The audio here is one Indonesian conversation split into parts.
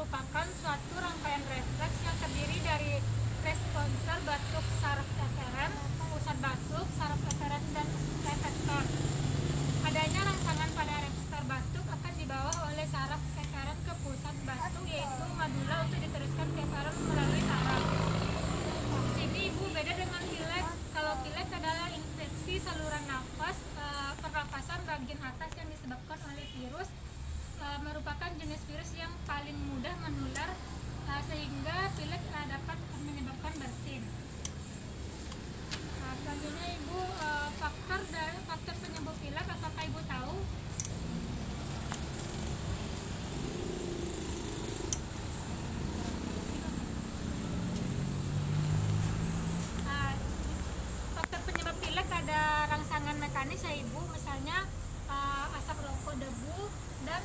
merupakan suatu rangkaian refleks yang terdiri dari responsor batuk saraf eferen, pusat batuk, saraf eferen, dan reseptor. Adanya rangsangan pada reseptor batuk akan dibawa oleh saraf eferen ke pusat batuk, yaitu madula, untuk diteruskan ke eferen melalui saraf. Di sini ibu beda dengan pilek. Kalau pilek adalah infeksi saluran nafas, pernapasan bagian atas yang disebabkan oleh virus, merupakan jenis virus yang paling mudah menular, sehingga pilek dapat menyebabkan bersin. Selanjutnya ibu, faktor penyebab pilek, apakah ibu tahu? Faktor penyebab pilek ada rangsangan mekanis ya ibu, misalnya asap rokok, debu, dan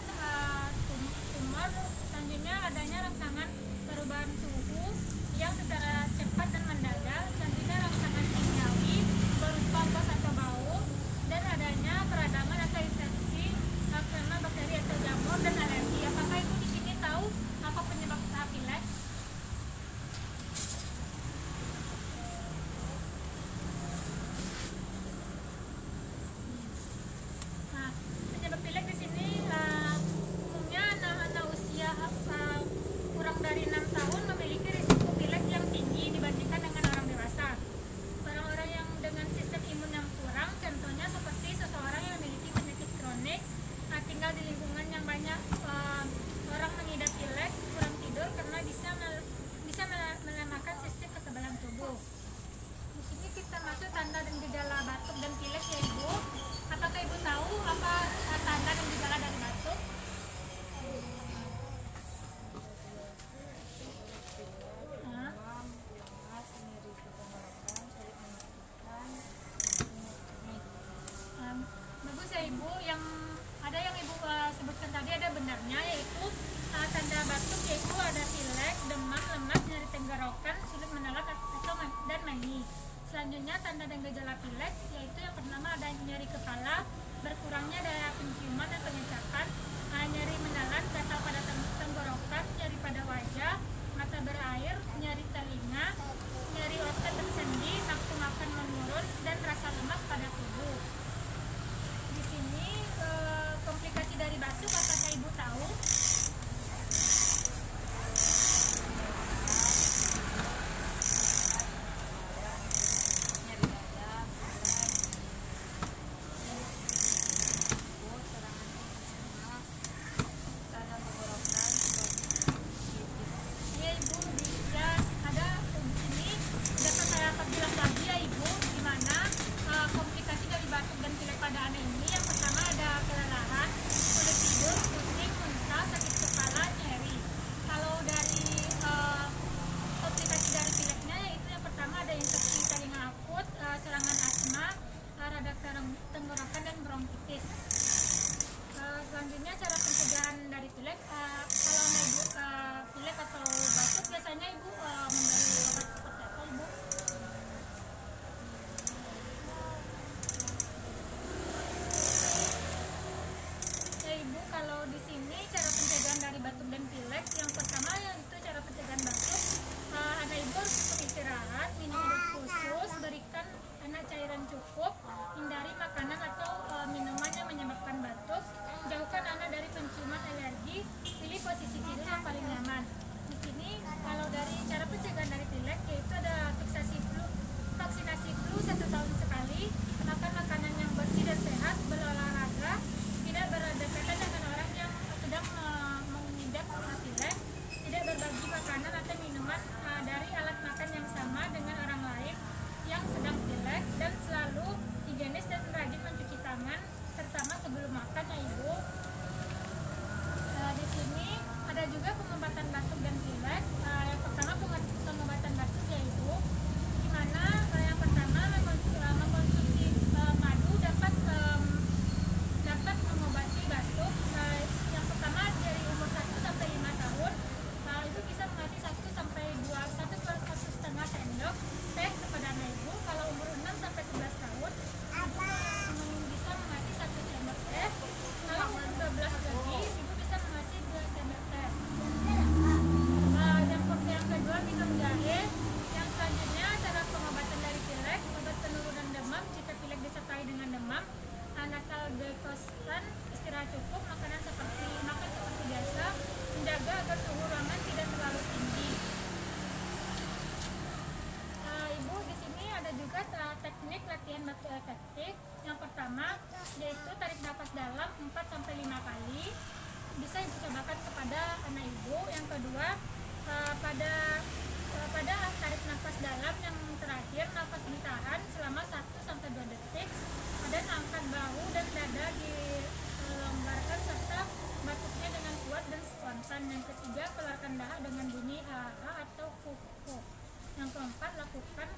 tumor. Selanjutnya adanya rangsangan perubahan suhu yang secara cepat dan mendadak. Selanjutnya rangsangan kimiawi berupa gas atau bau, dan adanya peradangan atau infeksi karena bakteri atau jamur, dan alergi. Apakah ibu di sini tahu apa penyebab pilek? Penyebab pilek di sini umumnya anak-anak usia kurang dari 6 tahun memiliki risiko pilek yang tinggi dibandingkan dengan orang dewasa. Orang-orang yang dengan sistem imun yang kurang, contohnya seperti seseorang yang memiliki penyakit kronik, tinggal di lingkungan yang banyak orang mengidap pilek, kurang tidur karena bisa melemahkan sistem kekebalan tubuh. Di sini kita masuk tanda dan gejala batuk dan pilek ya ibu. Apakah ibu tahu apa tanda dan gejala dari batuk? Bagus ya ibu. Yang ibu sebutkan tadi ada benarnya, yaitu tanda batuk yaitu ada pilek, demam, lemas, nyeri tenggorokan, sulit menelan dan mani. Selanjutnya tanda dan gejala pilek yaitu yang pertama ada nyeri kepala, berkurangnya daya penciuman dan pengecapan, nyeri menelan, gatal pada tenggorokan, nyeri pada wajah, mata berair, nyeri telinga, nyeri otot dan sendi, nafsu makan menurun, dan rasa lemas pada tubuh. Di sini komplikasi dari batuk, apakah ibu tahu? Ya ibu, bisa pencarian batuk efektif. Yang pertama yaitu tarik nafas dalam 4-5 kali, bisa dicobakan kepada anak ibu. Yang kedua, pada tarik nafas dalam yang terakhir, nafas ditahan selama 1-2 detik, dan angkat bahu dan dada dilonggarkan serta batuknya dengan kuat dan spontan. Yang ketiga, keluarkan dahak dengan bunyi ha atau kuf. Yang keempat, lakukan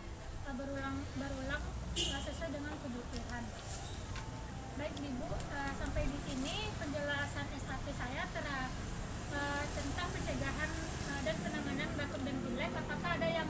berulang sesuai dengan kebutuhan. Baik Ibu, sampai di sini penjelasan SAP saya tentang pencegahan dan penanganan batuk dan pilek. Apakah ada yang